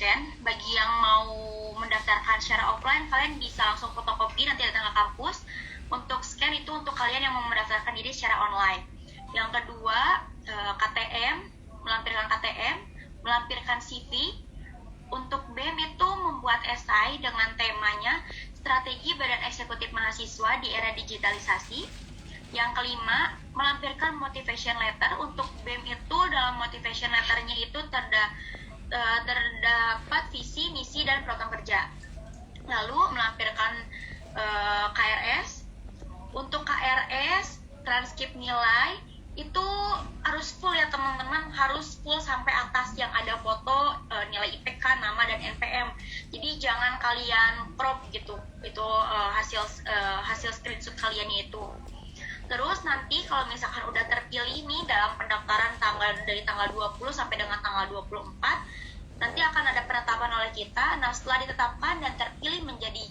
scan. Bagi yang mau mendaftarkan secara offline, kalian bisa langsung fotokopi nanti datang ke kampus. Untuk scan itu untuk kalian yang mau mendaftarkan diri secara online. Yang kedua, KTM, melampirkan CV. Untuk BEM itu membuat esai dengan temanya Strategi Badan Eksekutif Mahasiswa di Era Digitalisasi. Yang kelima, melampirkan motivation letter. Untuk BEM itu dalam motivation letternya itu terdapat visi, misi, dan program kerja. Lalu melampirkan KRS. Untuk KRS, transkrip nilai, itu harus full ya teman-teman, harus full sampai atas yang ada foto, nilai IPK, nama, dan NPM. Jadi jangan kalian crop gitu, itu hasil screenshot kalian itu. Terus nanti kalau misalkan udah terpilih nih dalam pendaftaran dari tanggal 20 sampai dengan tanggal 24, nanti akan ada penetapan oleh kita. Nah, setelah ditetapkan dan terpilih menjadi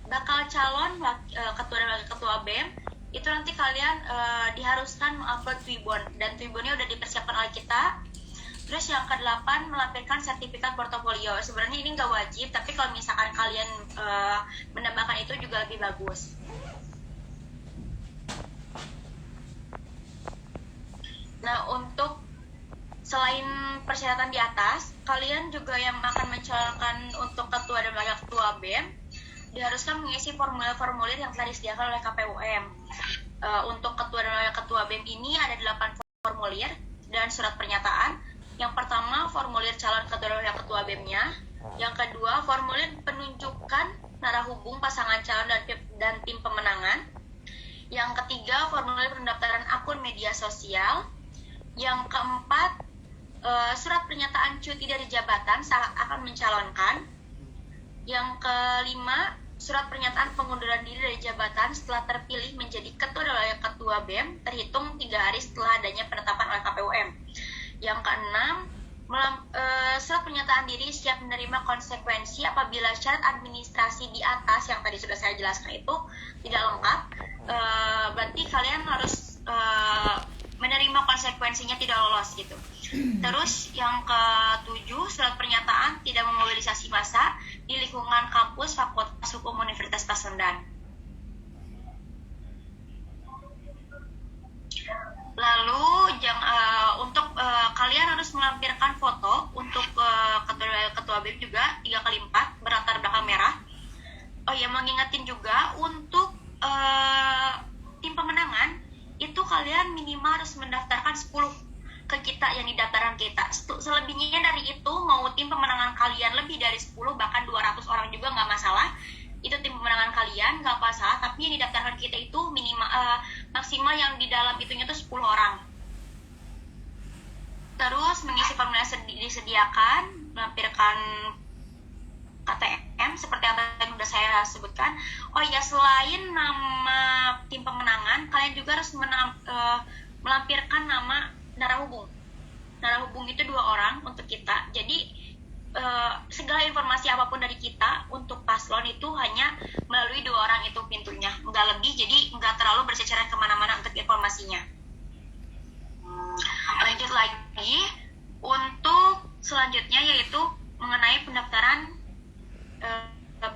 bakal calon ketua dan wakil ketua BEM, itu nanti kalian diharuskan mengupload Twibbon, dan Twibbonnya udah dipersiapkan oleh kita. Terus yang ke-8, melampirkan sertifikat portofolio. Sebenarnya ini nggak wajib, tapi kalau misalkan kalian menambahkan itu juga lebih bagus. Nah, untuk selain persyaratan di atas, kalian juga yang akan mencalonkan untuk ketua dan wakil ketua BEM diharuskan mengisi formulir-formulir yang telah disediakan oleh KPUM. Untuk ketua dan wakil ketua BEM ini ada 8 formulir dan surat pernyataan. Yang pertama, formulir calon ketua dan wakil ketua BEM-nya. Yang kedua, formulir penunjukan narahubung pasangan calon dan tim pemenangan. Yang ketiga, formulir pendaftaran akun media sosial. Yang keempat, surat pernyataan cuti dari jabatan saat akan mencalonkan. Yang kelima, surat pernyataan pengunduran diri dari jabatan setelah terpilih menjadi ketua dan wakil ketua BEM terhitung 3 hari setelah adanya penetapan oleh KPUM. Yang keenam, surat pernyataan diri siap menerima konsekuensi apabila syarat administrasi di atas yang tadi sudah saya jelaskan itu tidak lengkap. Berarti kalian harus menerima konsekuensinya tidak lolos gitu. Terus yang ke-7, surat pernyataan tidak memobilisasi massa di lingkungan kampus Fakultas Hukum Universitas Pasundan. Lalu untuk kalian harus melampirkan foto untuk ketua BEM juga 3x4 berlatar belakang merah. Oh ya, mengingatin juga untuk tim pemenangan itu kalian minimal harus mendaftarkan 10 ke kita yang di daftaran kita. Selebihnya dari itu, mau tim pemenangan kalian lebih dari 10 bahkan 200 orang juga nggak masalah. Itu tim pemenangan kalian nggak masalah, tapi yang didaftarkan kita itu maksimal yang di dalam itunya itu 10 orang. Terus mengisi formulir disediakan, melampirkan KTM seperti yang tadi sudah saya sebutkan. Oh ya, selain nama tim pemenangan, kalian juga harus melampirkan nama narahubung. Narahubung itu 2 orang untuk kita. Jadi segala informasi apapun dari kita untuk paslon itu hanya melalui 2 orang itu pintunya, nggak lebih. Jadi nggak terlalu berceceran kemana-mana untuk informasinya. Lanjut lagi untuk selanjutnya, yaitu mengenai pendaftaran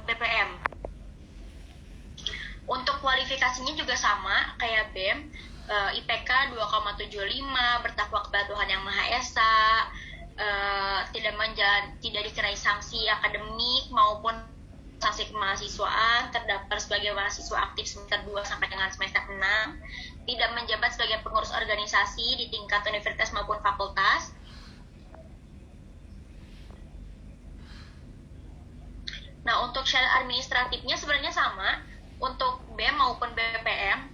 BPM. Untuk kualifikasinya juga sama kayak BEM, IPK 2,75, bertakwa kepada Tuhan Yang Maha Esa, tidak dikenai sanksi akademik maupun sanksi kemahasiswaan, terdaftar sebagai mahasiswa aktif semester 2 sampai dengan semester 6, tidak menjabat sebagai pengurus organisasi di tingkat universitas maupun fakultas. Nah, untuk syarat administratifnya sebenarnya sama untuk BEM maupun BPM,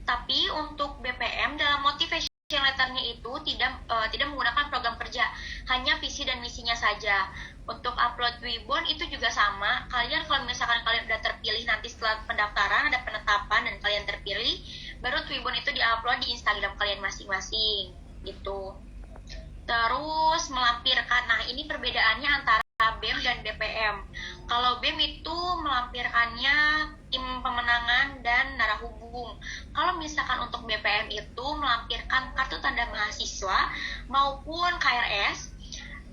tapi untuk BPM dalam motivation letternya itu tidak menggunakan program kerja, hanya visi dan misinya saja. Untuk upload Twibbon itu juga sama. Kalian kalau misalkan kalian udah terpilih, nanti setelah pendaftaran ada penetapan dan kalian terpilih, baru Twibbon itu diupload di Instagram kalian masing-masing gitu. Terus melampirkan, nah ini perbedaannya antara BEM dan BPM. Kalau BEM itu melampirkannya tim pemenangan dan narahubung. Kalau misalkan untuk BPM itu melampirkan kartu tanda mahasiswa maupun KRS.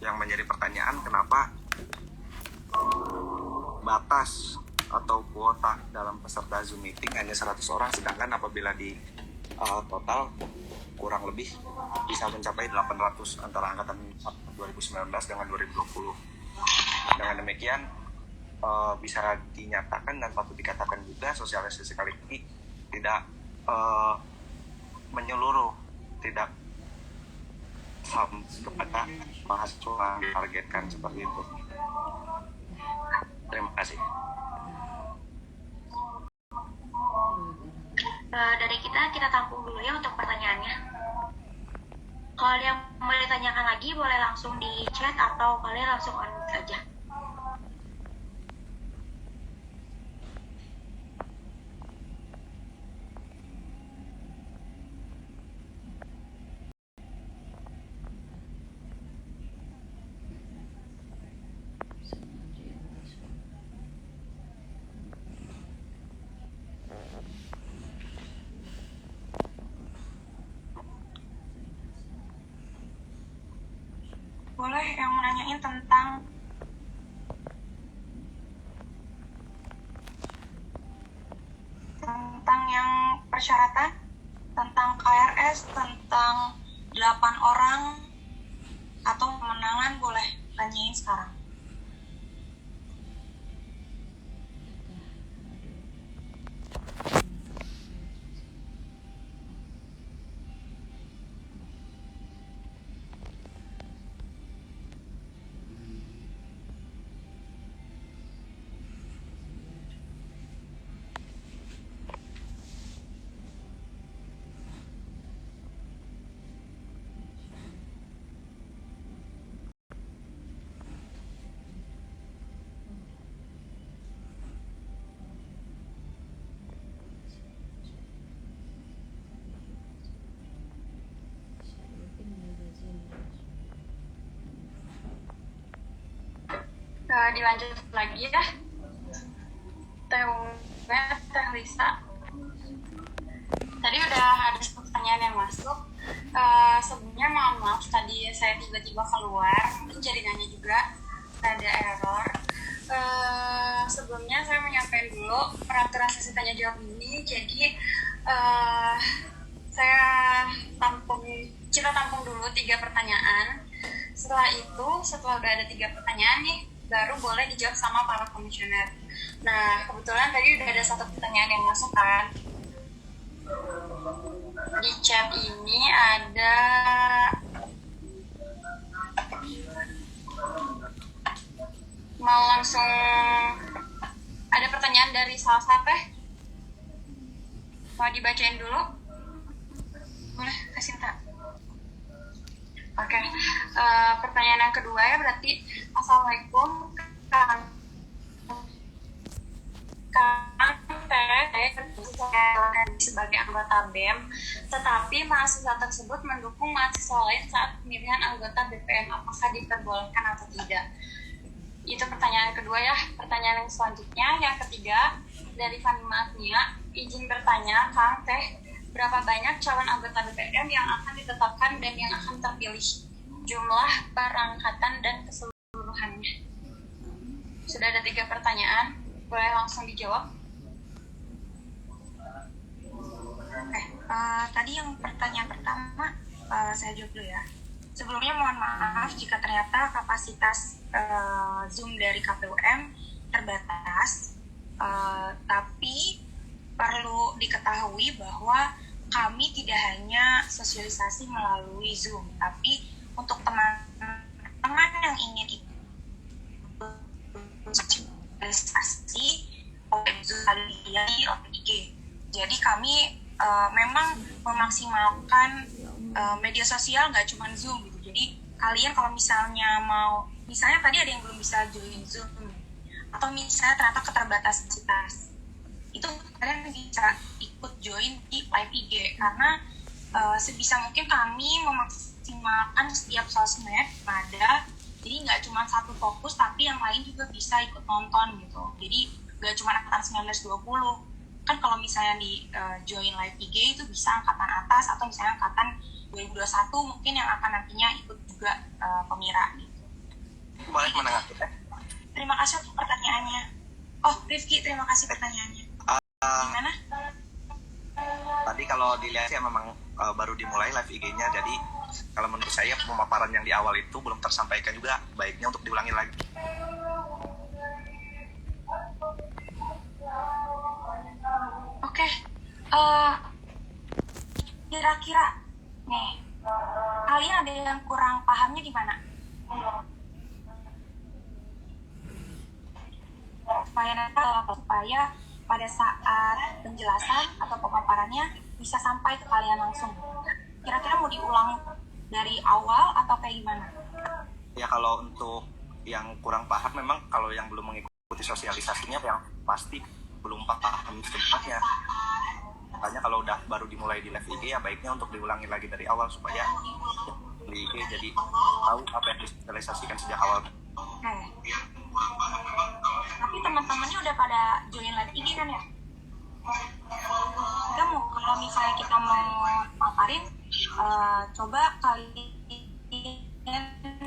yang menjadi pertanyaan, kenapa batas atau kuota dalam peserta Zoom meeting hanya 100 orang, sedangkan apabila di total kurang lebih bisa mencapai 800 antara angkatan 2019 dengan 2020. Dengan demikian bisa dinyatakan dan patut dikatakan juga sosialisasi kali ini tidak menyeluruh, tidak sampai kepada mahasiswa yang ditargetkan seperti itu. Terima kasih. Dari kita tampung dulu ya untuk pertanyaannya. Kalau ada yang mau ditanyakan lagi boleh langsung di chat atau kalian langsung unmute aja. Boleh yang menanyain tentang yang persyaratan, tentang KRS, tentang 8 orang atau kemenangan, boleh tanyain sekarang. Dilanjut lagi ya. Teh Lisa. Tadi udah ada pertanyaan yang masuk. Sebelumnya mohon maaf tadi saya tiba-tiba keluar, mungkin jaringannya juga ada error. Sebelumnya saya menyampaikan dulu peraturan sesi tanya jawab ini. Jadi kita tampung dulu 3 pertanyaan. Setelah itu, setelah udah ada 3 pertanyaan nih, baru boleh dijawab sama para komisioner. Nah, kebetulan tadi udah ada 1 pertanyaan yang masuk kan. Di chat ini ada mau langsung ada pertanyaan dari Salsa Teh. Mau dibacain dulu? Boleh, kasih tak? Oke, pertanyaan yang kedua ya, berarti Assalamualaikum Kang Teh sebagai anggota BEM, tetapi mahasiswa tersebut mendukung mahasiswa lain saat pemilihan anggota BPM, apakah diperbolehkan atau tidak? Itu pertanyaan kedua ya. Pertanyaan yang selanjutnya, yang ketiga dari Fani Matnia, izin bertanya Kang Teh, berapa banyak calon anggota BPM yang akan ditetapkan dan yang akan terpilih? Jumlah perangkatan dan keseluruhannya. Sudah ada 3 pertanyaan, boleh langsung dijawab. Tadi yang pertanyaan pertama saya jawab dulu ya. Sebelumnya mohon maaf jika ternyata kapasitas Zoom dari KPUM terbatas, tapi perlu diketahui bahwa kami tidak hanya sosialisasi melalui Zoom, tapi untuk teman-teman yang ingin ikut sosialisasi oleh Zoom kalian IG. Jadi kami memang memaksimalkan media sosial, nggak cuma Zoom gitu. Jadi kalian kalau misalnya tadi ada yang belum bisa join Zoom, atau misalnya ternyata keterbatasan, itu kalian bisa ikut join di live IG, karena sebisa mungkin kami memaksimalkan setiap sosmed ada, jadi nggak cuma satu fokus, tapi yang lain juga bisa ikut nonton gitu. Jadi nggak cuma angkatan 19-20, kan kalau misalnya di join live IG itu bisa angkatan atas atau misalnya angkatan 2021 mungkin yang akan nantinya ikut juga pemira gitu. Boleh menanggapi teh? Terima kasih untuk pertanyaannya. Oh, Rifki, terima kasih pertanyaannya. Gimana? Tadi kalau dilihat sih memang baru dimulai live IG-nya, jadi kalau menurut saya pemaparan yang di awal itu belum tersampaikan juga, baiknya untuk diulangi lagi. Oke, kira-kira nih, kalian ada yang kurang pahamnya di mana? Supaya pada saat penjelasan atau pemaparannya bisa sampai ke kalian langsung. Kira-kira mau diulang dari awal atau kayak gimana? Ya kalau untuk yang kurang paham, memang kalau yang belum mengikuti sosialisasinya yang pasti belum paham secepatnya. Makanya kalau udah baru dimulai di live IG, ya baiknya untuk diulangi lagi dari awal supaya di IG jadi tahu apa yang disosialisasikan sejak awal. Tapi teman-temannya udah pada join live IG kan ya? Kita mau, kalau misalnya kita mau paparin, coba kalian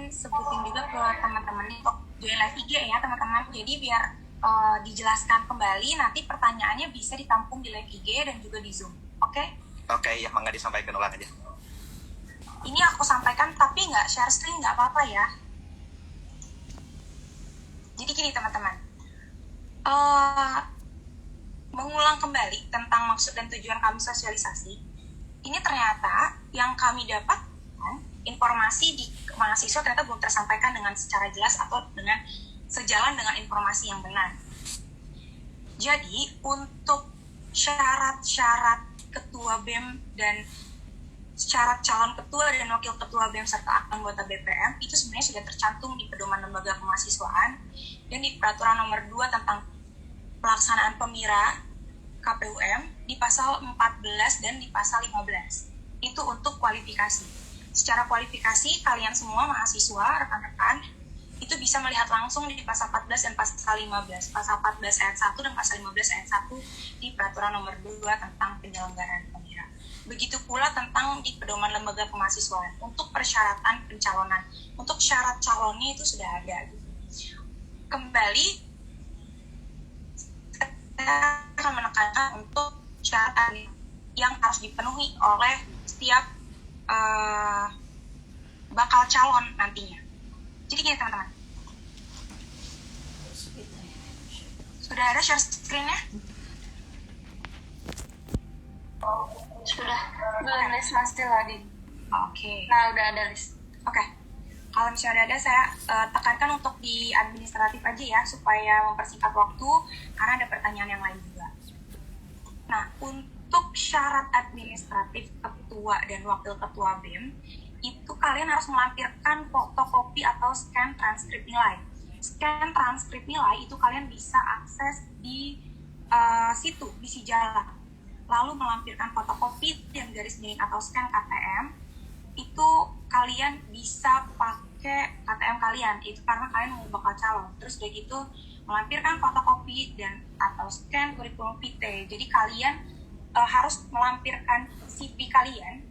sebutin juga ke teman-temannya untuk join live IG ya teman-teman. Jadi biar dijelaskan kembali, nanti pertanyaannya bisa ditampung di live IG dan juga di Zoom. Oke? Oke, ya mangga disampaikan ulang aja. Ini aku sampaikan tapi nggak share screen, nggak apa-apa ya. Jadi gini teman-teman, mengulang kembali tentang maksud dan tujuan kami sosialisasi, ini ternyata yang kami dapatkan informasi di mahasiswa ternyata belum tersampaikan dengan secara jelas atau dengan sejalan dengan informasi yang benar. Jadi untuk syarat-syarat ketua BEM dan syarat calon ketua dan wakil ketua BEM serta anggota BPM itu sebenarnya sudah tercantum di Pedoman Lembaga Kemahasiswaan dan di Peraturan Nomor 2 tentang pelaksanaan pemira KPUM di pasal 14 dan di pasal 15. Itu untuk kualifikasi. Secara kualifikasi, kalian semua mahasiswa, rekan-rekan, itu bisa melihat langsung di pasal 14 dan pasal 15. Pasal 14 ayat 1 dan pasal 15 ayat 1 di Peraturan Nomor 2 tentang penyelenggaraan pemira. Begitu pula tentang di Pedoman Lembaga Kemahasiswaan untuk persyaratan pencalonan. Untuk syarat calonnya itu sudah ada. Kembali, saya akan menekankan untuk syarat yang harus dipenuhi oleh setiap bakal calon nantinya. Jadi gini teman-teman, sudah ada share screen-nya? Sudah. Belum, Lis, masih loading. Oke. Nah, udah ada, Lis. Oke. Kalau misalnya ada, saya tekankan untuk di administratif aja ya, supaya mempersingkat waktu, karena ada pertanyaan yang lain juga. Nah, untuk syarat administratif ketua dan wakil ketua BEM, itu kalian harus melampirkan fotokopi atau scan transkrip nilai. Scan transkrip nilai itu kalian bisa akses di situ, di Sijala. Lalu melampirkan fotokopi dan garis miring atau scan KTM, itu kalian bisa pakai KTM kalian, itu karena kalian mau bakal calon. Terus udah gitu melampirkan fotokopi dan atau scan kurikulum vitae. Jadi kalian harus melampirkan CV kalian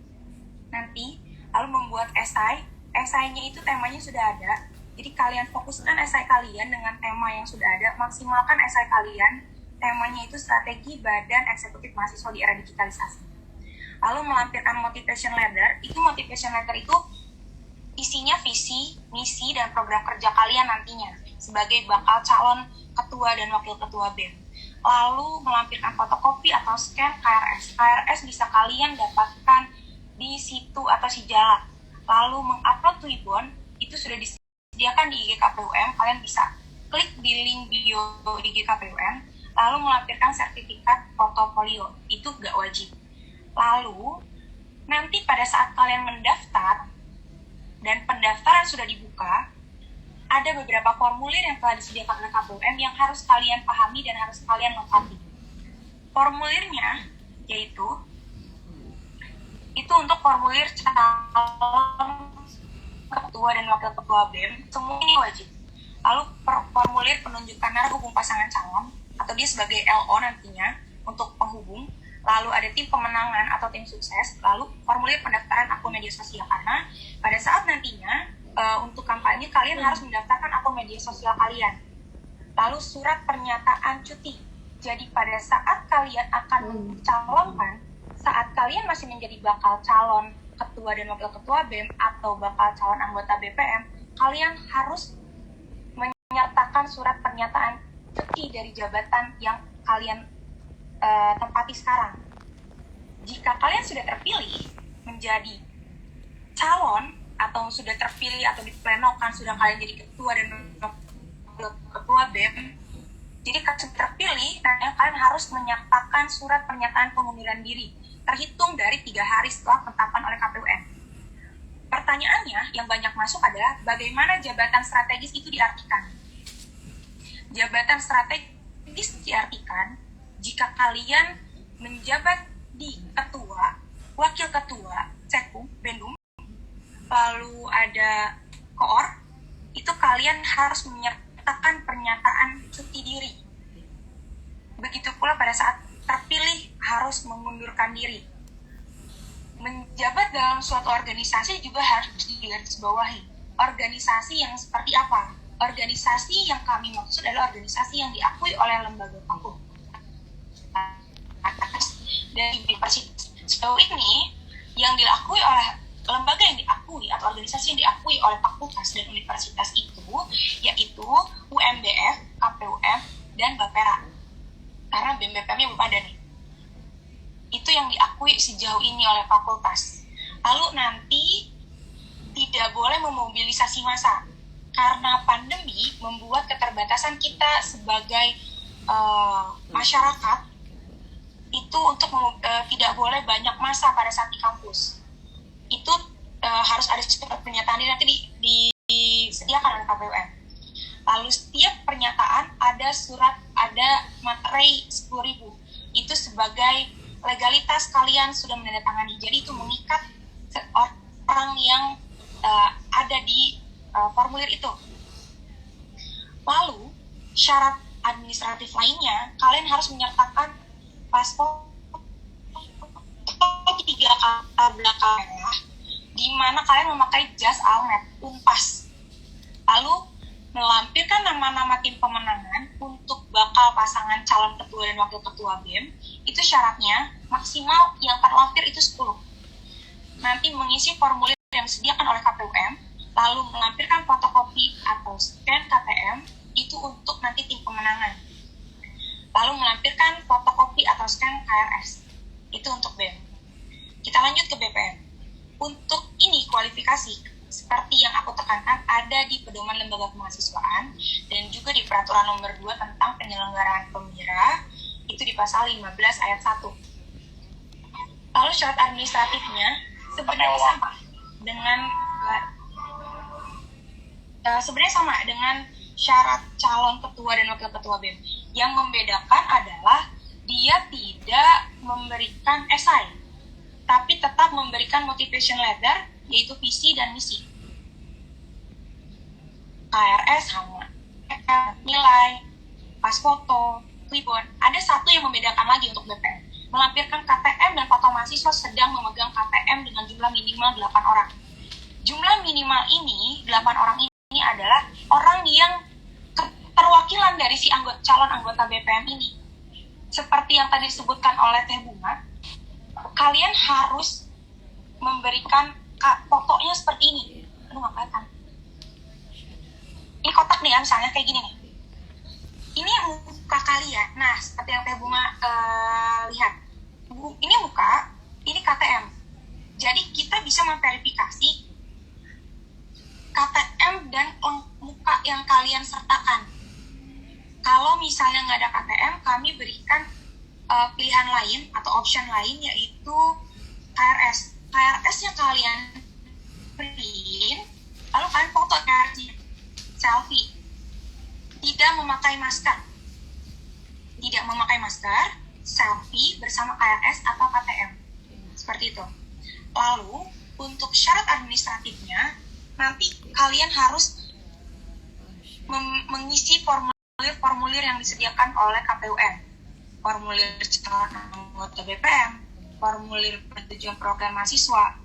nanti, lalu membuat esainya itu temanya sudah ada. Jadi kalian fokuskan esai kalian dengan tema yang sudah ada, maksimalkan esai kalian, temanya itu strategi badan eksekutif mahasiswa di era digitalisasi. Lalu melampirkan motivation letter, itu motivation letter itu isinya visi, misi, dan program kerja kalian nantinya sebagai bakal calon ketua dan wakil ketua BEM. Lalu melampirkan fotokopi atau scan KRS. KRS bisa kalian dapatkan di situ atau Sijala. Lalu mengupload Twibbon, itu sudah disediakan di IG KPUM, kalian bisa klik di link bio IG KPUM, lalu melampirkan sertifikat portofolio, itu gak wajib. Lalu, nanti pada saat kalian mendaftar, dan pendaftaran sudah dibuka, ada beberapa formulir yang telah disediakan oleh KPUM yang harus kalian pahami dan harus kalian lengkapi. Formulirnya, yaitu, itu untuk formulir calon ketua dan wakil ketua BEM, semua ini wajib. Lalu formulir penunjukan narah hubung pasangan calon, atau dia sebagai LO nantinya, untuk penghubung. Lalu ada tim pemenangan atau tim sukses, lalu formulir pendaftaran akun media sosial, karena pada saat nantinya untuk kampanye kalian harus mendaftarkan akun media sosial kalian. Lalu surat pernyataan cuti. Jadi pada saat kalian akan mencalonkan, saat kalian masih menjadi bakal calon ketua dan wakil ketua BEM atau bakal calon anggota BPM, kalian harus menyertakan surat pernyataan cuti dari jabatan yang kalian tempati sekarang. Jika kalian sudah terpilih menjadi calon atau sudah terpilih atau diplenokan, sudah kalian jadi ketua dan ketua BEM, jadi kalian terpilih, nah kalian harus menyertakan surat pernyataan pengunduran diri terhitung dari 3 hari setelah penetapan oleh KPUM. Pertanyaannya yang banyak masuk adalah bagaimana jabatan strategis itu diartikan. Jabatan strategis diartikan jika kalian menjabat di ketua, wakil ketua, Sekum, Bendum, lalu ada koor, itu kalian harus menyertakan pernyataan cuti diri. Begitu pula pada saat terpilih harus mengundurkan diri. Menjabat dalam suatu organisasi juga harus digarisbawahi. Organisasi yang seperti apa? Organisasi yang kami maksud adalah organisasi yang diakui oleh lembaga fakultas dan universitas. Sejauh ini yang diakui oleh lembaga yang diakui atau organisasi yang diakui oleh fakultas dan universitas itu yaitu UMBF, KPUM, dan Bapera. Karena BEM BPM-nya belum ada nih. Itu yang diakui sejauh ini oleh fakultas. Lalu nanti tidak boleh memobilisasi massa karena pandemi membuat keterbatasan kita sebagai masyarakat itu untuk tidak boleh banyak massa pada saat di kampus. Itu harus ada surat pernyataan ini nanti disediakan oleh KPUM. Lalu setiap pernyataan ada surat, ada materai 10.000. Itu sebagai legalitas kalian sudah menandatangani. Jadi itu mengikat orang yang ada di formulir itu. Lalu syarat administratif lainnya, kalian harus menyertakan paspor 3 kata belakang merah, di mana kalian memakai jas almet, unpas. Lalu melampirkan nama-nama tim pemenangan untuk bakal pasangan calon ketua dan wakil ketua BEM, itu syaratnya maksimal yang terlampir itu 10. Nanti mengisi formulir yang disediakan oleh KPUM, lalu melampirkan fotokopi atau scan KTM, itu untuk nanti tim pemenangan. Lalu melampirkan fotokopi atau scan KRS, itu untuk BEM. Kita lanjut ke BPM. Untuk ini kualifikasi, seperti yang aku tekankan, ada di Pedoman Lembaga Kemahasiswaan dan juga di Peraturan Nomor 2 tentang Penyelenggaraan Pemira, itu di pasal 15 ayat 1. Lalu syarat administratifnya sebenarnya sama dengan syarat calon ketua dan wakil ketua BEM. Yang membedakan adalah dia tidak memberikan esai, tapi tetap memberikan motivation letter, yaitu visi dan misi. KRS sama, nilai, pas foto, clipboard. Ada satu yang membedakan lagi untuk BPM. Melampirkan KTM dan foto mahasiswa sedang memegang KTM dengan jumlah minimal 8 orang. Jumlah minimal ini, 8 orang ini adalah orang yang keterwakilan dari si calon anggota BPM ini. Seperti yang tadi disebutkan oleh Teh Bunga, kalian harus memberikan fotonya seperti ini. Aduh, nggak kelihatan. Ini kotak nih ya, misalnya kayak gini nih. Ini muka kalian. Nah, seperti yang Teh Bunga lihat. Ini muka, ini KTM. Jadi kita bisa memverifikasi KTM dan muka yang kalian sertakan. Kalau misalnya nggak ada KTM, kami berikan pilihan lain atau option lain, yaitu KRS. KRS yang kalian print, lalu kalian foto KRS-nya, selfie. Tidak memakai masker, selfie bersama KRS atau KTM, seperti itu. Lalu untuk syarat administratifnya, nanti kalian harus mengisi formulir yang disediakan oleh KPUM, formulir calon anggota BPM, formulir persetujuan program mahasiswa,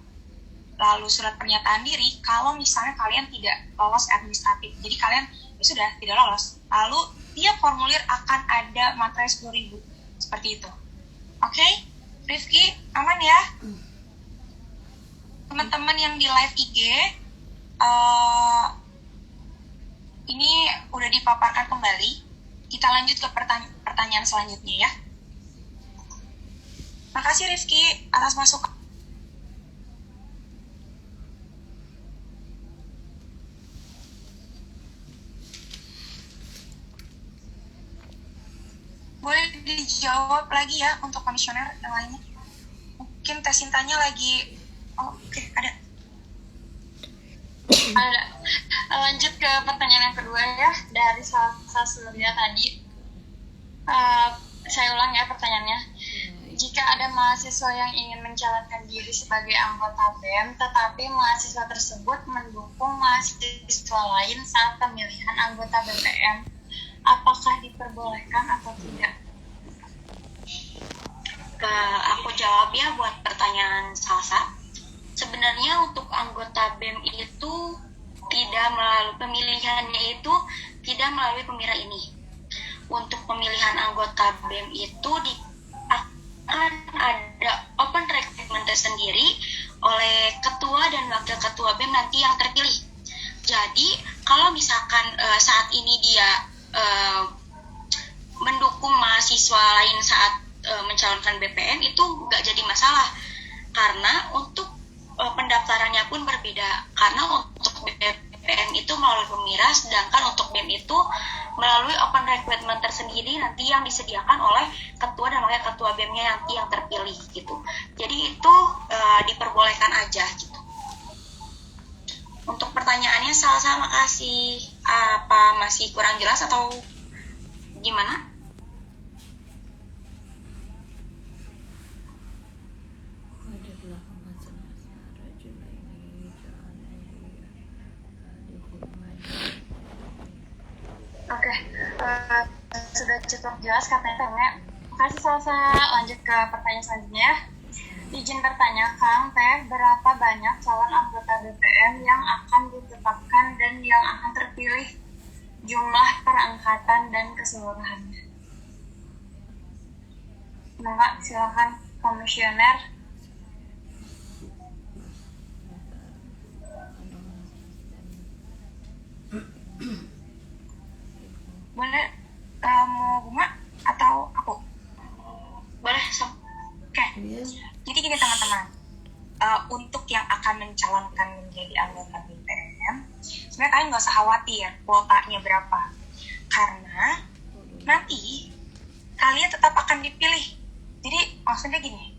lalu surat pernyataan diri kalau misalnya kalian tidak lolos administratif. Jadi kalian ya sudah tidak lolos. Lalu tiap formulir akan ada materai 10.000 seperti itu. Oke, Rifki aman ya? Teman-teman yang di live IG, ini udah dipaparkan kembali. Kita lanjut ke pertanyaan selanjutnya ya. Makasih Rifki atas masukan. Boleh dijawab lagi ya untuk komisioner yang lainnya. Mungkin Teh Sintanya lagi. Oke, ada. Lanjut ke pertanyaan yang kedua ya, dari Salsa Surya tadi. Saya ulang ya pertanyaannya. Jika ada mahasiswa yang ingin mencalonkan diri sebagai anggota BEM, tetapi mahasiswa tersebut mendukung mahasiswa lain saat pemilihan anggota BPM, apakah diperbolehkan atau tidak? Aku jawab ya buat pertanyaan Salsa. Sebenarnya untuk anggota BEM itu tidak melalui pemilihannya itu tidak melalui pemira ini. Untuk pemilihan anggota BEM itu akan ada open recruitment tersendiri oleh ketua dan wakil ketua BEM nanti yang terpilih. Jadi kalau misalkan saat ini dia mendukung mahasiswa lain saat mencalonkan BPM itu nggak jadi masalah, karena untuk pendaftarannya pun berbeda, karena untuk BPM itu melalui pemira, sedangkan untuk BEM itu melalui open recruitment tersendiri nanti yang disediakan oleh ketua dan wakil ketua BEM-nya nanti yang terpilih gitu. Jadi itu diperbolehkan aja gitu. Untuk pertanyaannya Salsa, makasih. Apa masih kurang jelas atau gimana? Oke, sudah cukup jelas katanya. Makasih Salsa. Lanjut ke pertanyaan selanjutnya. Izin bertanya, Kang Teh, berapa banyak calon anggota BPM yang akan ditetapkan dan yang akan terpilih, jumlah perangkatan dan keseluruhannya? Mbak, silakan komisioner. Boleh mau Bunga atau aku? Boleh, sok. Oke. Jadi gini teman-teman, untuk yang akan mencalonkan menjadi anggota BPM, sebenarnya kalian nggak usah khawatir kuotanya berapa, karena nanti kalian tetap akan dipilih. Jadi maksudnya gini,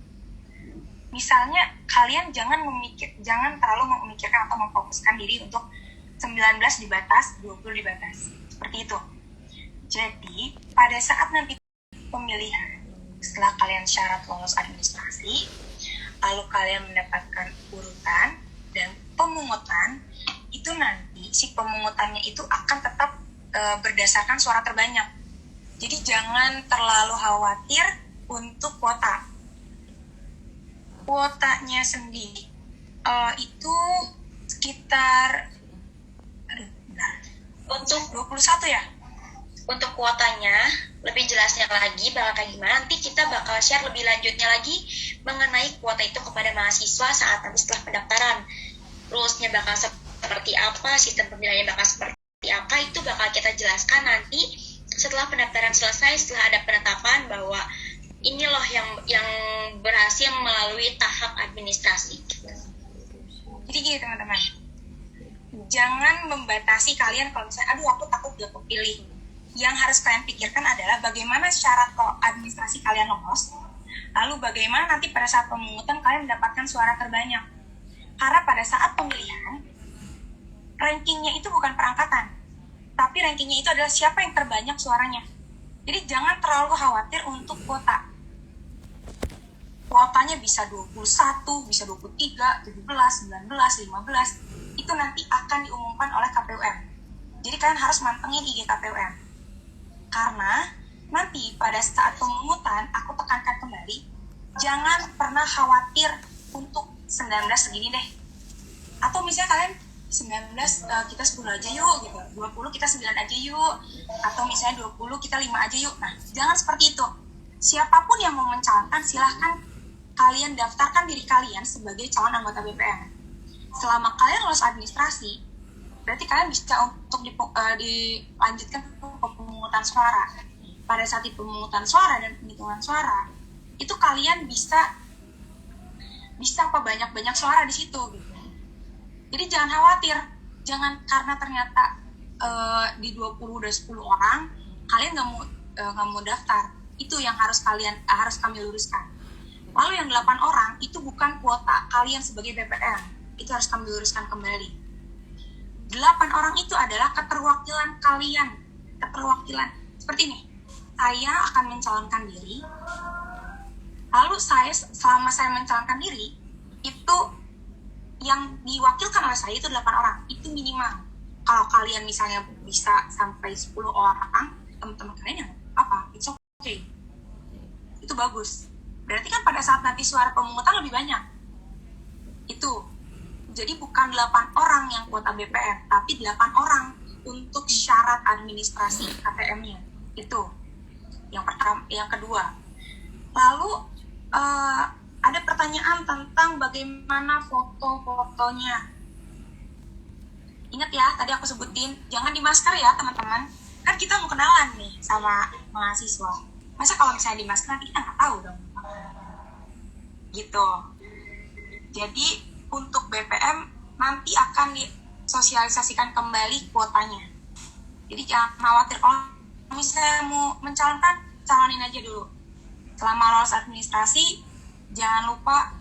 misalnya kalian jangan terlalu memikirkan atau memfokuskan diri untuk 19 di batas, 20 di batas, seperti itu. Jadi pada saat nanti pemilihan, setelah kalian syarat lolos administrasi, lalu kalian mendapatkan urutan dan pemungutan, itu nanti si pemungutannya itu akan tetap berdasarkan suara terbanyak. Jadi jangan terlalu khawatir untuk kuota. Kuotanya sendiri itu sekitar untuk 21 ya. Untuk kuotanya, lebih jelasnya lagi bakal kayak gimana, nanti kita bakal share lebih lanjutnya lagi mengenai kuota itu kepada mahasiswa saat nanti setelah pendaftaran. Rules-nya bakal seperti apa, sistem pemilihannya bakal seperti apa, itu bakal kita jelaskan nanti setelah pendaftaran selesai, setelah ada penetapan bahwa ini loh yang berhasil melalui tahap administrasi. Jadi gini teman-teman, jangan membatasi kalian kalau misalnya, aduh aku takut gak kepilih. Yang harus kalian pikirkan adalah bagaimana syarat administrasi kalian lolos, lalu bagaimana nanti pada saat pemungutan kalian mendapatkan suara terbanyak. Karena pada saat pemilihan, rankingnya itu bukan perangkatan, tapi rankingnya itu adalah siapa yang terbanyak suaranya. Jadi jangan terlalu khawatir untuk kuota. Kuotanya bisa 21, bisa 23, 17, 19, 15, itu nanti akan diumumkan oleh KPUM. Jadi kalian harus mantengin IG KPUM. Karena nanti pada saat pemungutan, aku tekankan kembali, jangan pernah khawatir untuk 19 segini deh. Atau misalnya kalian 19 kita 10 aja yuk gitu, 20 kita 9 aja yuk, atau misalnya 20 kita 5 aja yuk. Nah, jangan seperti itu. Siapapun yang mau mencalonkan, silahkan kalian daftarkan diri kalian sebagai calon anggota BPM. Selama kalian lolos administrasi, berarti kalian bisa untuk dilanjutkan ke pemungutan suara. Pada saat di pemungutan suara dan penghitungan suara, itu kalian bisa banyak suara di situ gitu. Jadi jangan khawatir, jangan karena ternyata di 20 udah 10 orang, kalian nggak mau daftar. Itu yang harus kami luruskan. Lalu yang 8 orang itu bukan kuota kalian sebagai BPM. Itu harus kami luruskan kembali. 8 orang itu adalah keterwakilan kalian. Keterwakilan. Seperti ini. Saya akan mencalonkan diri. Lalu selama saya mencalonkan diri, itu yang diwakilkan oleh saya itu 8 orang. Itu minimal. Kalau kalian misalnya bisa sampai 10 orang, teman-teman kalian yang apa? It's okay. Itu bagus. Berarti kan pada saat nanti suara pemungutan lebih banyak. Itu. Jadi bukan 8 orang yang kuota BPM, tapi 8 orang untuk syarat administrasi KTM-nya. Itu. Yang pertama, yang kedua. Lalu ada pertanyaan tentang bagaimana foto-fotonya. Ingat ya, tadi aku sebutin, jangan di masker ya teman-teman. Kan kita mau kenalan nih sama mahasiswa. Masa kalau misalnya di masker nanti kita nggak tahu dong. Gitu. Jadi untuk BPM nanti akan disosialisasikan kembali kuotanya. Jadi jangan khawatir, kalau misalnya mau mencalonkan, calonin aja dulu. Selama lolos administrasi, jangan lupa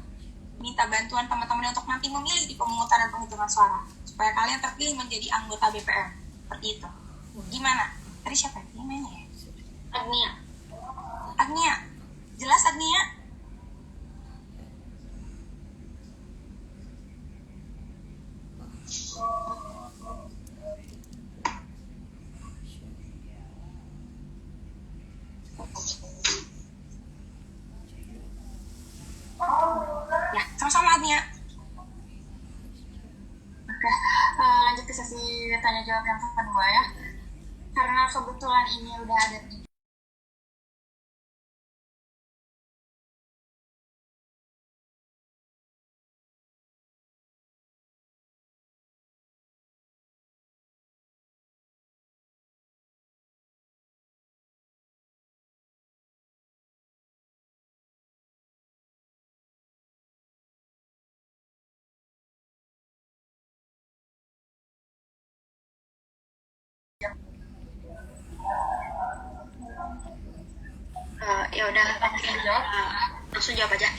minta bantuan teman-teman untuk nanti memilih di pemungutan dan penghitungan suara, supaya kalian terpilih menjadi anggota BPM. Seperti itu. Gimana? Tadi siapa yang namanya ya? Agnia. Jelas Agnia? Ya, sama-sama Agnia. Oke, lanjut ke sesi tanya jawab yang kedua ya. Karena kebetulan ini udah ada Ya udah, langsung jawab aja.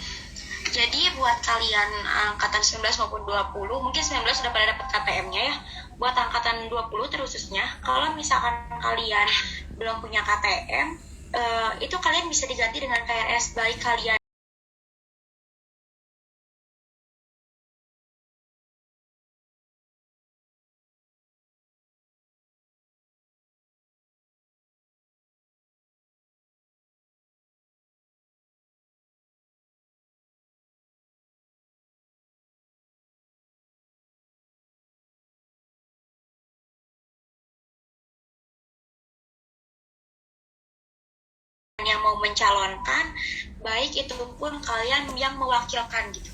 Jadi buat kalian angkatan 19 maupun 20, mungkin 19 sudah pada dapat KTM-nya ya. Buat angkatan 20 terkhususnya, kalau misalkan kalian belum punya KTM, itu kalian bisa diganti dengan KRS, baik kalian yang mau mencalonkan, baik itu pun kalian yang mewakilkan gitu.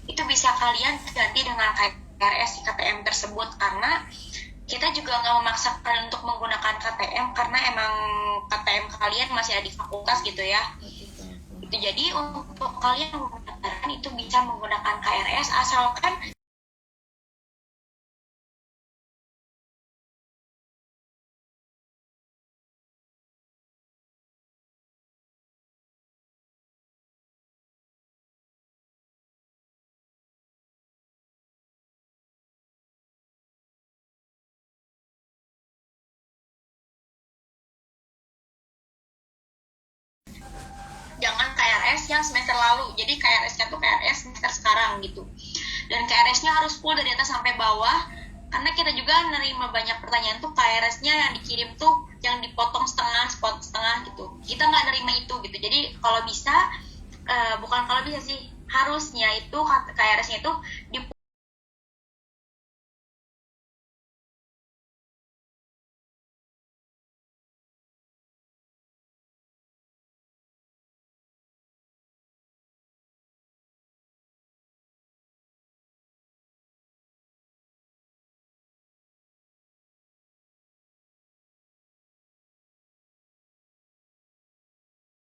Itu bisa kalian ganti dengan KRS di KTM tersebut, karena kita juga nggak memaksakan untuk menggunakan KTM karena emang KTM kalian masih ada di fakultas gitu ya. Itu jadi untuk kalian menggunakan itu bisa menggunakan KRS asalkan jangan KRS yang semester lalu. Jadi KRS-nya tuh KRS semester sekarang gitu. Dan KRS-nya harus full dari atas sampai bawah. Karena kita juga nerima banyak pertanyaan tuh KRS-nya yang dikirim tuh yang dipotong setengah, spot setengah gitu. Kita nggak nerima itu gitu. Jadi kalau bisa, bukan kalau bisa sih, harusnya itu KRS-nya itu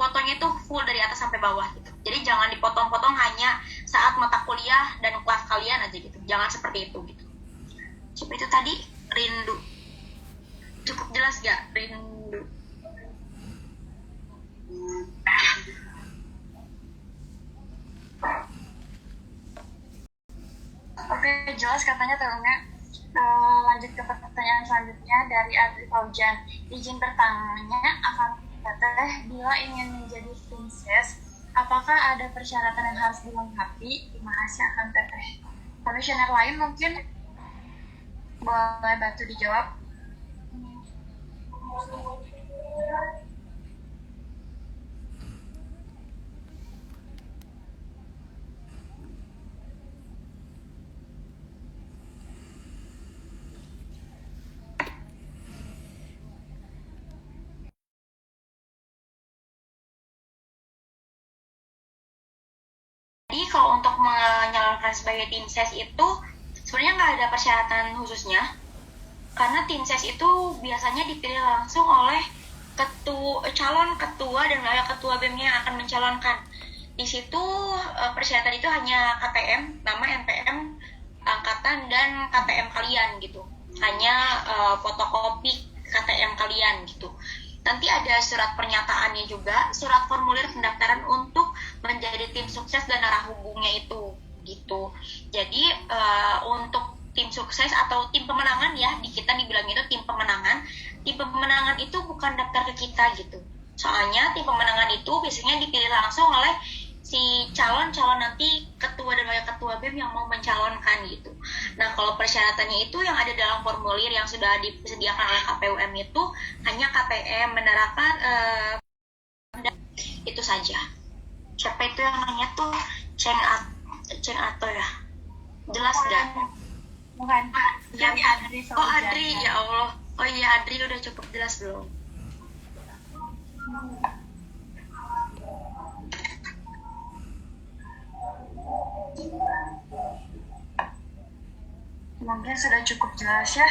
fotonya itu full dari atas sampai bawah gitu. Jadi jangan dipotong-potong hanya saat mata kuliah dan kelas kalian aja gitu. Jangan seperti itu gitu. Coba itu tadi rindu. Cukup jelas gak rindu? Oke, jelas katanya Terunga. Lanjut ke pertanyaan selanjutnya dari Adri Faujan. Izin bertanya, akan teteh bila ingin menjadi princess, apakah ada persyaratan yang harus dilengkapi? Terima kasih akan teteh. Komisioner lain mungkin boleh bantu dijawab. Jadi kalau untuk menyalurkan sebagai tim ses itu sebenarnya nggak ada persyaratan khususnya, karena tim ses itu biasanya dipilih langsung oleh calon ketua dan wakil ketua BEM-nya yang akan mencalonkan. Di situ persyaratan itu hanya KTM, nama, NPM, angkatan, dan KTM kalian gitu. Hanya fotokopi KTM kalian gitu. Nanti ada surat pernyataannya juga, surat formulir pendaftaran untuk menjadi tim sukses dan arah hubungnya itu gitu. Jadi untuk tim sukses atau tim pemenangan ya, di kita dibilang itu tim pemenangan. Tim pemenangan itu bukan daftar ke kita gitu. Soalnya tim pemenangan itu biasanya dipilih langsung oleh si calon-calon nanti ketua dan wakil ketua BEM yang mau mencalonkan gitu. Nah, kalau persyaratannya itu yang ada dalam formulir yang sudah disediakan oleh KPUM itu hanya KTM, menerapkan itu saja. Siapa itu yang nanya tuh? Ceng atau ya? Jelas nggak? Bukan. Dari Adri Faujan. Oh, Adri, ya Allah. Oh iya, Adri udah cukup jelas belum? Mungkin sudah cukup jelas ya.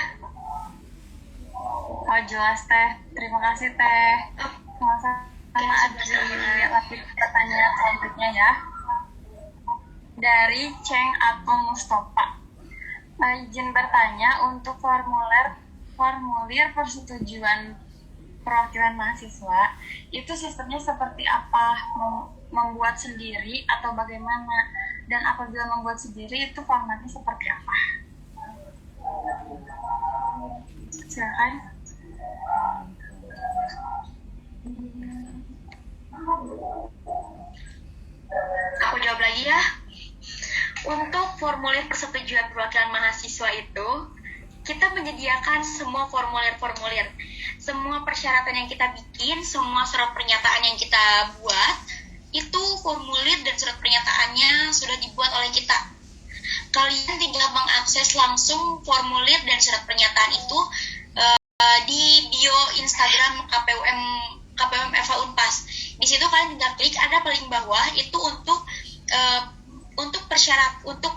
Oh, jelas teh. Terima kasih teh. Sama-sama Adri. Lanjut pertanyaan selanjutnya ya. Dari Ceng atau Mustafa. Izin bertanya, untuk formulir persetujuan perwakilan mahasiswa itu sistemnya seperti apa? Membuat sendiri atau bagaimana? Dan apabila membuat sendiri itu formatnya seperti apa? Silakan. Aku jawab lagi ya. Untuk formulir persetujuan perwakilan mahasiswa itu, kita menyediakan semua formulir-formulir. Semua persyaratan yang kita bikin, semua surat pernyataan yang kita buat, itu formulir dan surat pernyataannya sudah dibuat oleh kita. Kalian tinggal mengakses langsung formulir dan surat pernyataan itu di bio Instagram KPUM FH Unpas. Di situ kalian tinggal klik, ada paling bawah itu untuk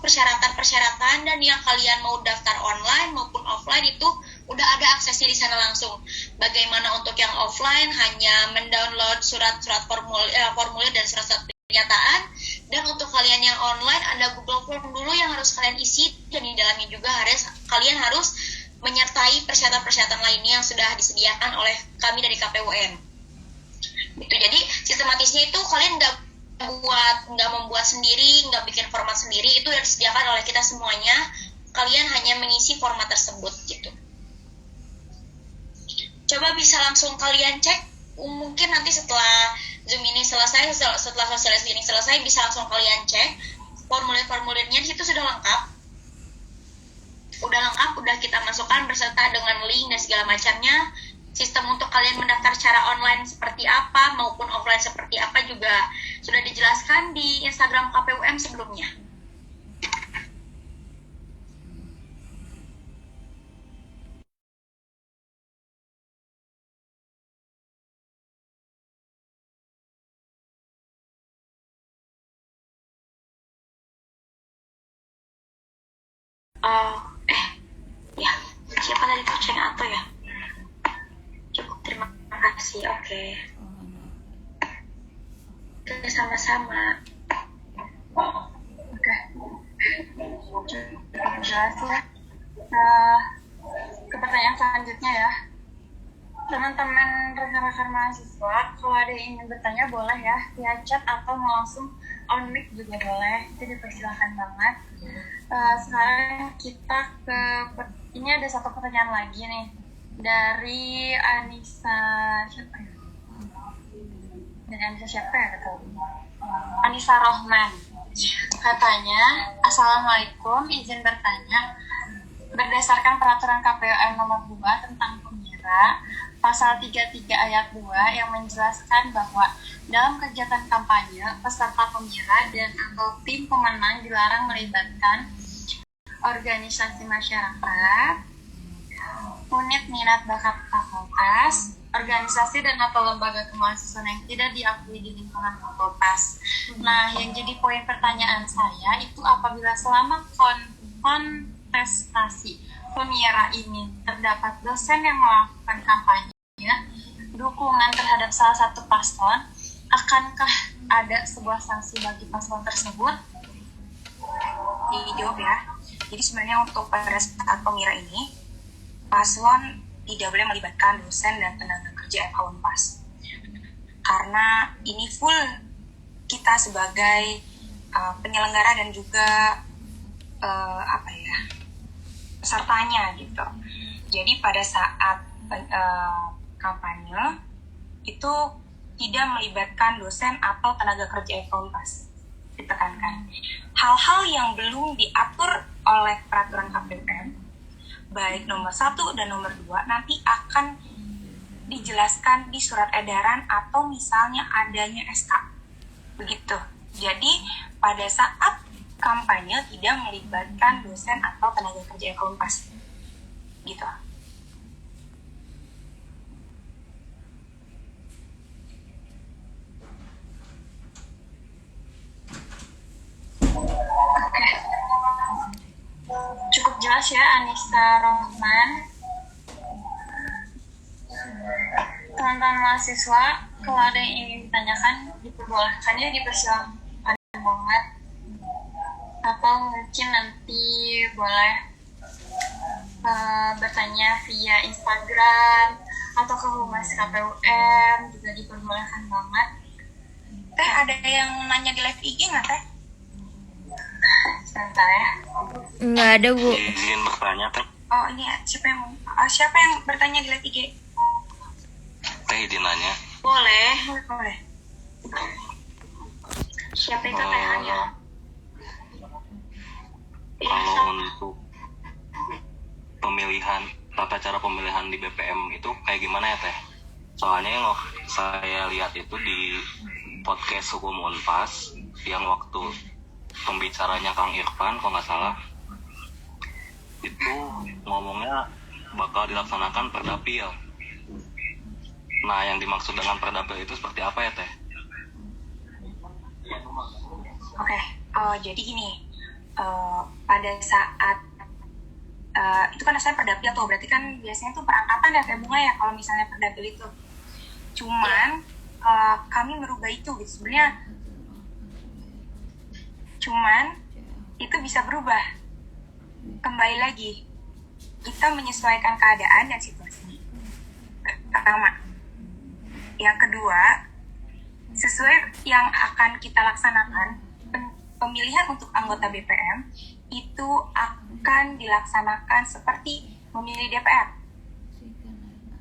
persyaratan dan yang kalian mau daftar online maupun offline itu udah ada aksesnya di sana langsung. Bagaimana untuk yang offline hanya mendownload surat-surat formulir dan surat-surat pernyataan, dan untuk kalian yang online ada Google Form dulu yang harus kalian isi, dan di dalamnya juga kalian harus menyertai persyaratan-persyaratan lainnya yang sudah disediakan oleh kami dari KPUM. Gitu. Jadi sistematisnya itu kalian nggak membuat sendiri, nggak bikin format sendiri, itu yang disediakan oleh kita semuanya. Kalian hanya mengisi format tersebut gitu. Coba bisa langsung kalian cek, mungkin nanti setelah Zoom ini selesai, setelah sosialisasi ini selesai, bisa langsung kalian cek formulir-formulirnya. Di situ sudah lengkap, udah kita masukkan beserta dengan link dan segala macamnya. Sistem untuk kalian mendaftar secara online seperti apa maupun offline seperti apa juga sudah dijelaskan di Instagram KPUM sebelumnya. Ya, siapa tadi tuh Ceng atau ya? Cukup, terima kasih. Oke. bersama-sama. Oke, jelas ya. Ke pertanyaan selanjutnya ya. Teman-teman rekan-rekan mahasiswa, kalau ada yang ingin bertanya boleh ya, via chat atau mau langsung on mic juga boleh, itu dipersilakan banget. Sekarang kita ini ada satu pertanyaan lagi nih dari Anissa siapa ya? Dari Anissa siapa ya kata? Anissa Rohman. Katanya, Assalamualaikum, izin bertanya. Berdasarkan peraturan KPUM nomor 2 tentang pemirsa, pasal 33 ayat 2 yang menjelaskan bahwa dalam kegiatan kampanye, peserta pemirsa dan atau tim pemenang dilarang melibatkan organisasi masyarakat, unit minat bakat fakultas, organisasi dan atau lembaga kemahasiswaan yang tidak diakui di lingkungan fakultas. Nah, yang jadi poin pertanyaan saya itu apabila selama kontestasi pemirsa ini terdapat dosen yang melakukan kampanye dukungan terhadap salah satu paslon, akankah ada sebuah sanksi bagi paslon tersebut? Dijawab ya. Jadi sebenarnya untuk pada saat pemirsa ini, paslon tidak boleh melibatkan dosen dan tenaga kerja FH Unpas. Karena ini full kita sebagai penyelenggara dan juga pesertanya gitu. Jadi pada saat kampanye itu tidak melibatkan dosen atau tenaga kerja FH Unpas. Ditekankan. Hal-hal yang belum diatur oleh peraturan KPUM baik nomor 1 dan nomor 2 nanti akan dijelaskan di surat edaran atau misalnya adanya SK. Begitu. Jadi pada saat kampanye tidak melibatkan dosen atau tenaga kerja FH Unpas. Gitu. Oke. Cukup jelas ya Anissa Rohman. Teman-teman mahasiswa, kalau ada yang ingin ditanyakan, diperbolehkan ya, dipersilakan banget. Atau mungkin nanti boleh bertanya via Instagram atau ke Humas KPUM juga diperbolehkan banget. Teh, ada yang nanya di live IG nggak, Teh? Sebentar ya. Nggak ada, Bu. Izin bertanya, Teh. Oh, ini ya. Siapa yang bertanya di live IG? Teh izin nanya. Boleh. Boleh. Siapa itu tanya? Kalau untuk pemilihan, tata cara pemilihan di BPM itu kayak gimana ya, Teh? Soalnya yang saya lihat itu di podcast Hukum Unpas yang waktu pembicaranya Kang Irfan kalau nggak salah itu ngomongnya bakal dilaksanakan perdapil. Nah, yang dimaksud dengan perdapil itu seperti apa ya, Teh? Oke. Jadi gini, pada saat itu kan saya perdapil tuh, berarti kan biasanya tuh perangkatan ya kayak bunga ya kalau misalnya perdapil itu. Cuman kami merubah itu gitu sebenarnya. Cuman itu bisa berubah. Kembali lagi, kita menyesuaikan keadaan dan situasi. Pertama. Yang kedua, sesuai yang akan kita laksanakan, pemilihan untuk anggota BPM itu akan dilaksanakan seperti memilih DPR.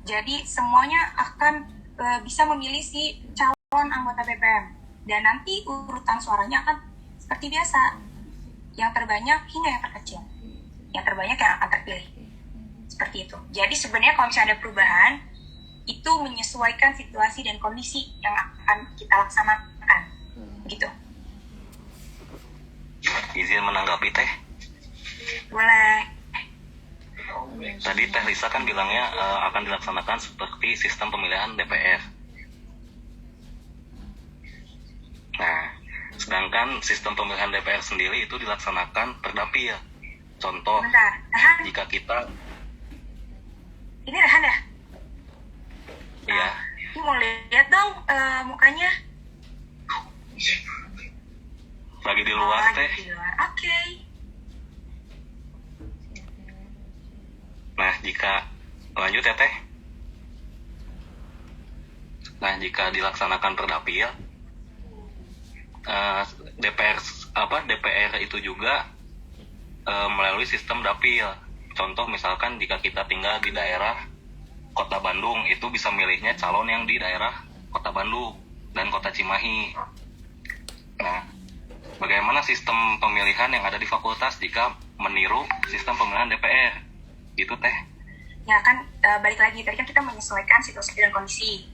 Jadi semuanya akan bisa memilih si calon anggota BPM. Dan nanti urutan suaranya akan seperti biasa, yang terbanyak hingga yang terkecil, yang terbanyak yang akan terpilih, seperti itu. Jadi sebenarnya kalau misalnya ada perubahan, itu menyesuaikan situasi dan kondisi yang akan kita laksanakan, gitu. Izin menanggapi, Teh. Boleh. Tadi Teh Lisa kan bilangnya akan dilaksanakan seperti sistem pemilihan DPR. Nah, sedangkan sistem pemilihan DPR sendiri itu dilaksanakan perdapil. Contoh, Bentar, Rehan. jika kita Ini Rehan ya? ya Ini mau lihat dong mukanya. lagi di luar teh. Di luar. Oke. Nah, jika lanjut ya teh. Nah, jika dilaksanakan perdapil, DPR itu juga melalui sistem dapil. Contoh misalkan jika kita tinggal di daerah Kota Bandung, itu bisa milihnya calon yang di daerah Kota Bandung dan Kota Cimahi. Nah, bagaimana sistem pemilihan yang ada di fakultas jika meniru sistem pemilihan DPR? Gitu teh. Ya kan, balik lagi tadi kan kita menyesuaikan situasi dan kondisi.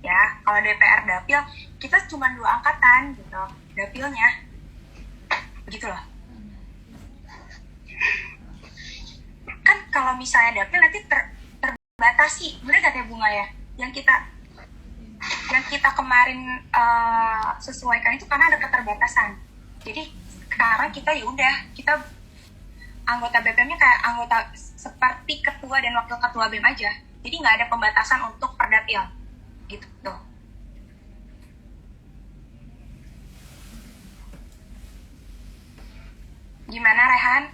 Ya, kalau DPR dapil kita cuma 2 angkatan gitu dapilnya, gitu loh. Kan kalau misalnya dapil nanti terbatasi, bener gak ya Bunga ya? Yang kita kemarin sesuaikan itu karena ada keterbatasan. Jadi sekarang kita ya udah, kita anggota BPM-nya kayak anggota seperti ketua dan wakil ketua BEM aja. Jadi nggak ada pembatasan untuk perdapil. Gitu tuh. Gimana Rehan?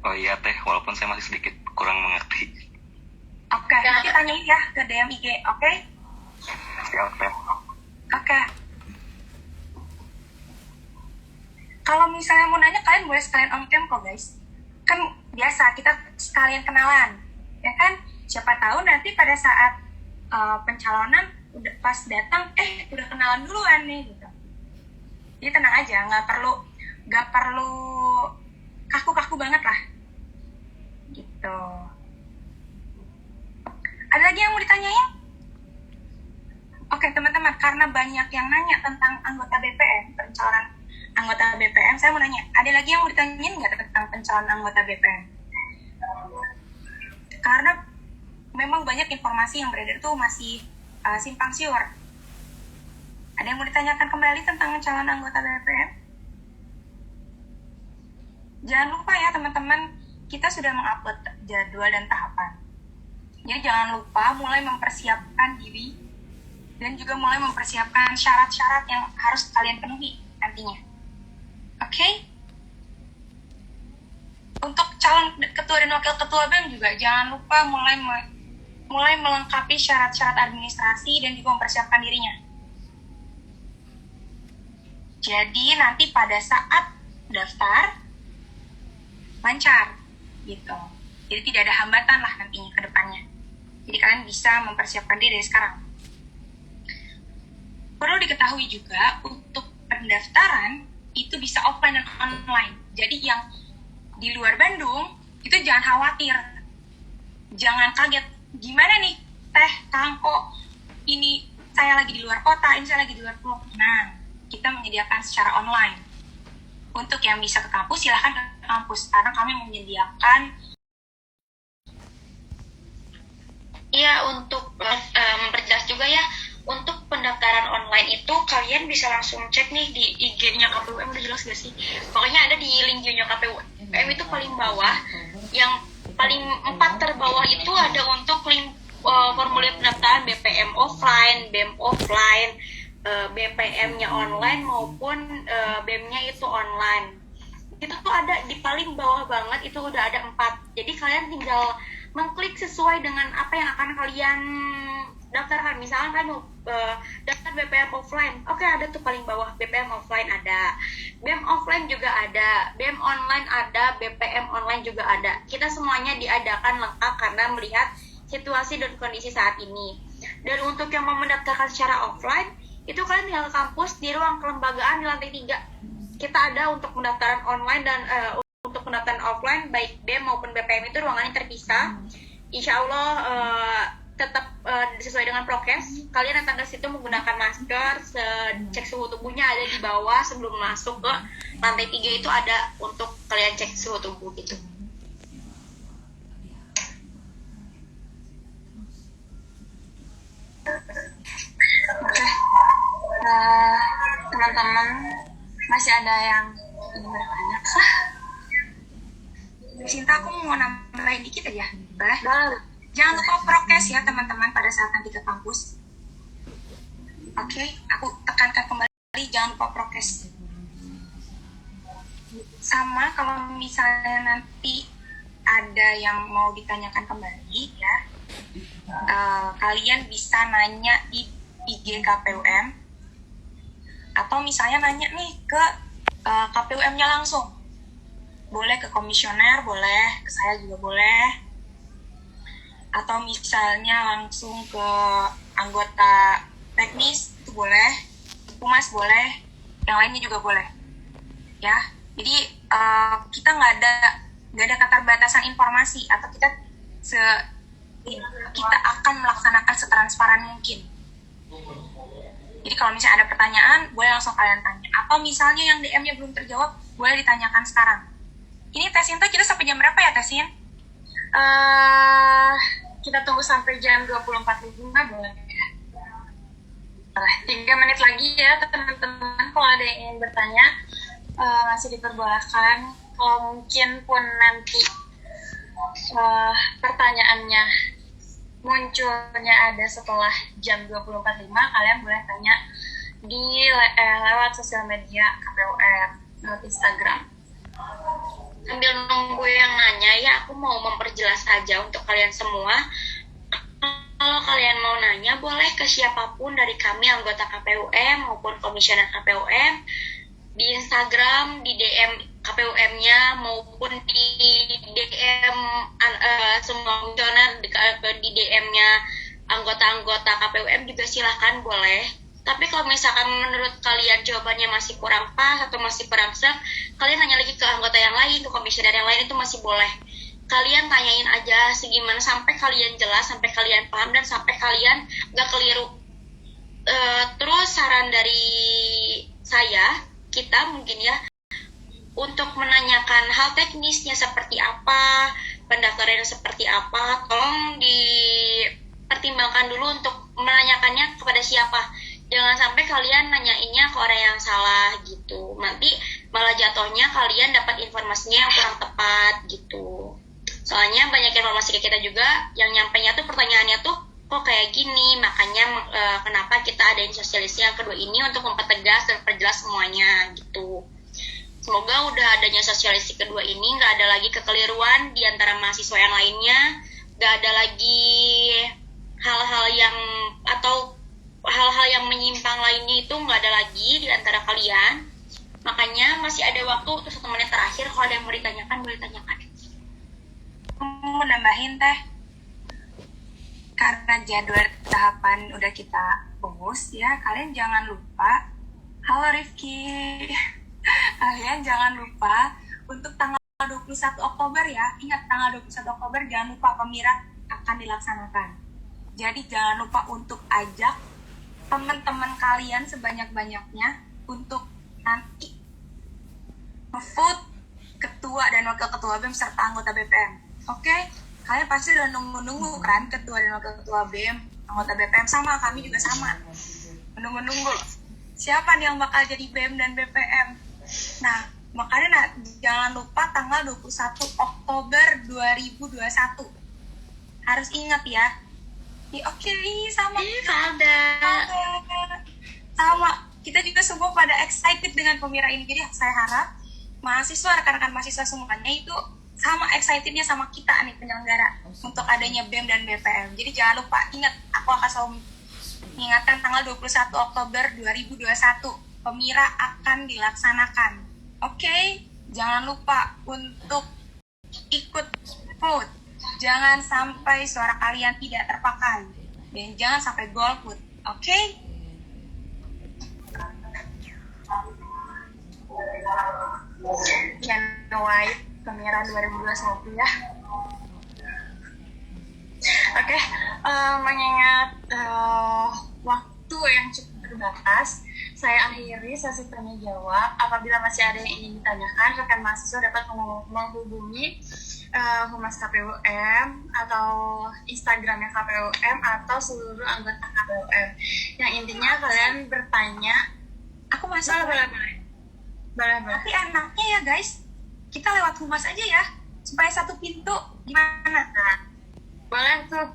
Oh iya teh, walaupun saya masih sedikit kurang mengerti. Oke, nanti tanyain ya ke DM IG, oke? Siap teh. Oke. Kalau misalnya mau nanya, kalian boleh sekalian on cam kok guys. Kan biasa, kita sekalian kenalan. Ya kan? Siapa tahu nanti pada saat pencalonan udah pas datang udah kenalan duluan nih gitu. Jadi tenang aja, nggak perlu kaku-kaku banget lah gitu. Ada lagi yang mau ditanyain? Oke teman-teman, karena banyak yang nanya tentang anggota BPM, pencalonan anggota BPM, saya mau nanya, ada lagi yang mau ditanyain nggak tentang pencalonan anggota BPM? Karena memang banyak informasi yang beredar tuh masih simpang siur. Ada yang mau ditanyakan kembali tentang calon anggota BPM? Jangan lupa ya teman-teman, kita sudah mengupload jadwal dan tahapan. Jadi jangan lupa mulai mempersiapkan diri dan juga mulai mempersiapkan syarat-syarat yang harus kalian penuhi nantinya. Oke? Untuk calon ketua dan wakil ketua BEM juga jangan lupa mulai melengkapi syarat-syarat administrasi dan juga mempersiapkan dirinya. Jadi nanti pada saat daftar lancar gitu. Jadi tidak ada hambatan lah nantinya ke depannya. Jadi kalian bisa mempersiapkan diri dari sekarang. Perlu diketahui juga untuk pendaftaran itu bisa offline dan online. Jadi yang di luar Bandung itu jangan khawatir. Jangan kaget. Gimana nih Teh, Kang, kok ini saya lagi di luar kota, ini saya lagi di luar pulau. Nah, kita menyediakan secara online. Untuk yang bisa ke kampus, silahkan ke kampus. Karena kami menyediakan. Iya, untuk memperjelas juga ya, untuk pendaftaran online itu kalian bisa langsung cek nih di IG-nya KPUM, udah jelas gak sih? Pokoknya ada di link IG-nya KPUM itu paling bawah, yang paling 4 terbawah itu ada untuk link formulir pendaftaran BPM offline, BEM offline, BPM-nya online maupun BEM-nya itu online. Itu tuh ada di paling bawah banget, itu udah ada 4. Jadi kalian tinggal mengklik sesuai dengan apa yang akan kalian daftarkan. Misalkan kalian mau daftar BPM offline, oke, ada tuh paling bawah BPM offline ada, BEM offline juga ada, BEM online ada, BPM online juga ada. Kita semuanya diadakan lengkap karena melihat situasi dan kondisi saat ini. Dan untuk yang mau mendaftarkan secara offline, itu kalian tinggal ke kampus di ruang kelembagaan di lantai 3. Kita ada untuk pendaftaran online dan untuk pendaftaran offline baik BEM maupun BPM itu ruangannya terpisah. Insya Allah tetap sesuai dengan prokes. Kalian datang ke situ menggunakan masker, cek suhu tubuhnya ada di bawah sebelum masuk ke lantai 3 itu ada untuk kalian cek suhu tubuh gitu. Oke, teman-teman masih ada yang ingin bertanya kah? Cinta, aku mau nambahin dikit aja, boleh? Jangan lupa prokes ya teman-teman pada saat nanti ke kampus. Oke, aku tekankan kembali, jangan lupa prokes. Sama kalau misalnya nanti ada yang mau ditanyakan kembali ya, kalian bisa nanya di IG KPUM, atau misalnya nanya nih ke KPUM-nya langsung. Boleh ke komisioner, boleh ke saya juga boleh, atau misalnya langsung ke anggota teknis itu boleh, humas boleh, yang lainnya juga boleh ya. Jadi kita nggak ada keterbatasan informasi, atau kita akan melaksanakan setransparan mungkin. Jadi kalau misalnya ada pertanyaan, boleh langsung kalian tanya, atau misalnya yang DM-nya belum terjawab, boleh ditanyakan sekarang. Ini Tesin tuh kita sampai jam berapa ya, Tesin? Kita tunggu sampai jam 24.05 boleh ya. 3 menit lagi ya teman-teman, kalau ada yang ingin bertanya masih diperbolehkan. Kalau mungkin pun nanti pertanyaannya munculnya ada setelah jam 24.05, kalian boleh tanya di lewat sosial media KPUM, lewat Instagram. Sambil nunggu yang nanya ya, aku mau memperjelas aja untuk kalian semua. Kalau kalian mau nanya, boleh ke siapapun dari kami, anggota KPUM maupun komisioner KPUM, di Instagram, di DM KPUM-nya, maupun di DM semua komisioner, di DM-nya anggota-anggota KPUM juga silahkan boleh. Tapi kalau misalkan menurut kalian jawabannya masih kurang pas atau masih kurang serap, kalian nanya lagi ke anggota yang lain, ke komisioner yang lain, itu masih boleh. Kalian tanyain aja segimana sampai kalian jelas, sampai kalian paham, dan sampai kalian gak keliru. Terus saran dari saya, kita mungkin ya, untuk menanyakan hal teknisnya seperti apa, pendaftarannya seperti apa, tolong dipertimbangkan dulu untuk menanyakannya kepada siapa. Jangan sampai kalian nanyainnya ke orang yang salah gitu. Nanti malah jatuhnya kalian dapat informasinya yang kurang tepat gitu. Soalnya banyak informasi ke kita juga yang nyampainya tuh pertanyaannya tuh kok kayak gini. Makanya kenapa kita adain sosialisasi yang kedua ini untuk mempertegas dan perjelas semuanya gitu. Semoga udah adanya sosialisasi kedua ini nggak ada lagi kekeliruan di antara mahasiswa yang lainnya, nggak ada lagi hal-hal yang menyimpang lainnya, itu nggak ada lagi di antara kalian. Makanya masih ada waktu untuk 1 menit terakhir, kalau ada yang mau ditanyakan boleh tanyakan. Mau nambahin Teh, karena jadwal tahapan udah kita post ya, kalian jangan lupa, halo Rifki, kalian jangan lupa untuk tanggal 21 Oktober ya, ingat tanggal 21 Oktober jangan lupa pemira akan dilaksanakan. Jadi jangan lupa untuk ajak teman-teman kalian sebanyak-banyaknya untuk nanti nge-vote ketua dan wakil ketua BEM serta anggota BPM. Oke? Kalian pasti udah nunggu-nunggu kan ketua dan wakil ketua BEM, anggota BPM, sama kami juga sama. Menunggu-nunggu siapa nih yang bakal jadi BEM dan BPM. Nah, makanya jangan lupa tanggal 21 Oktober 2021. Harus ingat ya. Oke, sama. Sama. Kita juga semua pada excited dengan pemira ini. Jadi saya harap mahasiswa, rekan-rekan mahasiswa semuanya itu sama excitednya sama kita nih penyelenggara untuk adanya BEM dan BPM. Jadi jangan lupa, ingat, aku akan selalu mengingatkan tanggal 21 Oktober 2021 pemira akan dilaksanakan. Oke? Jangan lupa untuk ikut vote. Jangan sampai suara kalian tidak terpakai. Dan jangan sampai golput. Oke? Jan White, pemira 2021 ya. Oke, mengingat waktu yang cukup terbatas, saya akhiri sesi tanya jawab. Apabila masih ada yang ingin ditanyakan, rekan mahasiswa dapat menghubungi Humas KPUM atau Instagramnya KPUM atau seluruh anggota KPUM. Yang intinya kalian bertanya. Aku masuk. Boleh. Tapi enaknya ya guys, kita lewat Humas aja ya, supaya satu pintu. Gimana? Nah, boleh tuh.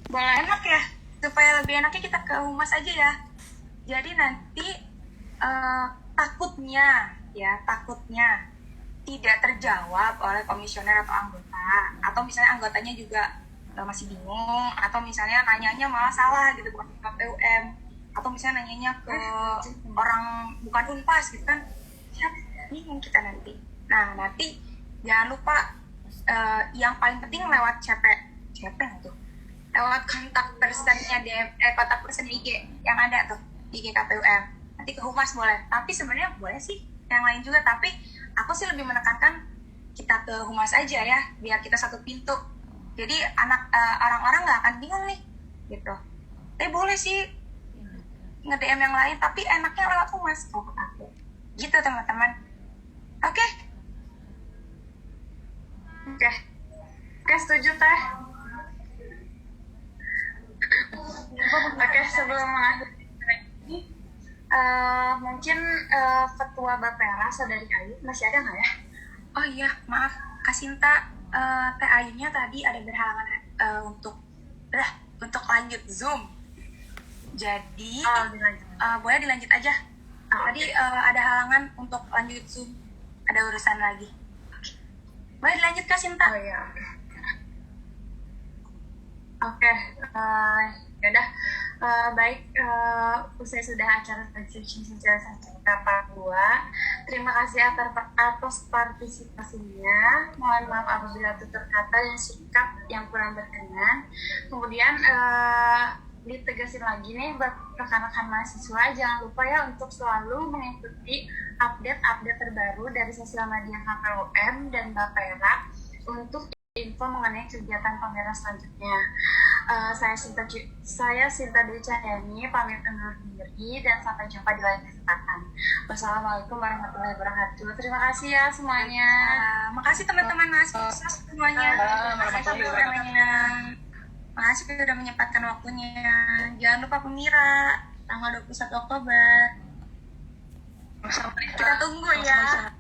Boleh. Enak ya, supaya lebih enaknya kita ke Humas aja ya. Jadi nanti takutnya tidak terjawab oleh komisioner atau anggota, atau misalnya anggotanya juga masih bingung, atau misalnya nanyanya malah salah gitu, bukan ke KPUM, atau misalnya nanyanya ke orang bukan Unpas gitu kan, bingung kita nanti. Nah nanti jangan lupa yang paling penting lewat CP tuh, lewat kontak personnya kontak person IG yang ada tuh IG KPUM, nanti ke Humas boleh, tapi sebenarnya boleh sih yang lain juga, tapi aku sih lebih menekankan kita ke Humas aja ya, biar kita satu pintu, jadi orang-orang nggak akan bingung nih gitu. Tapi boleh sih nge-DM yang lain, tapi enaknya lewat Humas kalau kata aku gitu teman-teman. Oke, Setuju teh. Oke, sebelum mengakhiri ini, mungkin ketua Bapera Saudari Ayu masih ada nggak ya? oh iya maaf Kak Sinta, Teh Ayunya tadi ada berhalangan untuk lanjut Zoom, jadi Dilanjut. boleh dilanjut aja. Tadi ada halangan untuk lanjut Zoom, ada urusan lagi. Boleh dilanjut Kak Sinta. Oh iya, oke. Yaudah, baik, usai sudah acara Section Sensation Part 2. Terima kasih atas partisipasinya. Mohon maaf apabila tutur kata dan sikap yang kurang berkenan. Kemudian ditegasin lagi nih buat rekan-rekan mahasiswa, jangan lupa ya untuk selalu mengikuti update terbaru dari sosial media KPUM dan Bapera untuk info mengenai kegiatan pameran selanjutnya. Saya Sinta Dwi Cahyani pamit undur diri dan sampai jumpa di lain kesempatan. Wassalamualaikum warahmatullahi wabarakatuh. Terima kasih ya semuanya. Makasih teman-teman mahasiswa semuanya. Makasih sudah menyempatkan waktunya. Jangan lupa Pemira tanggal 21 Oktober. Kita tunggu ya.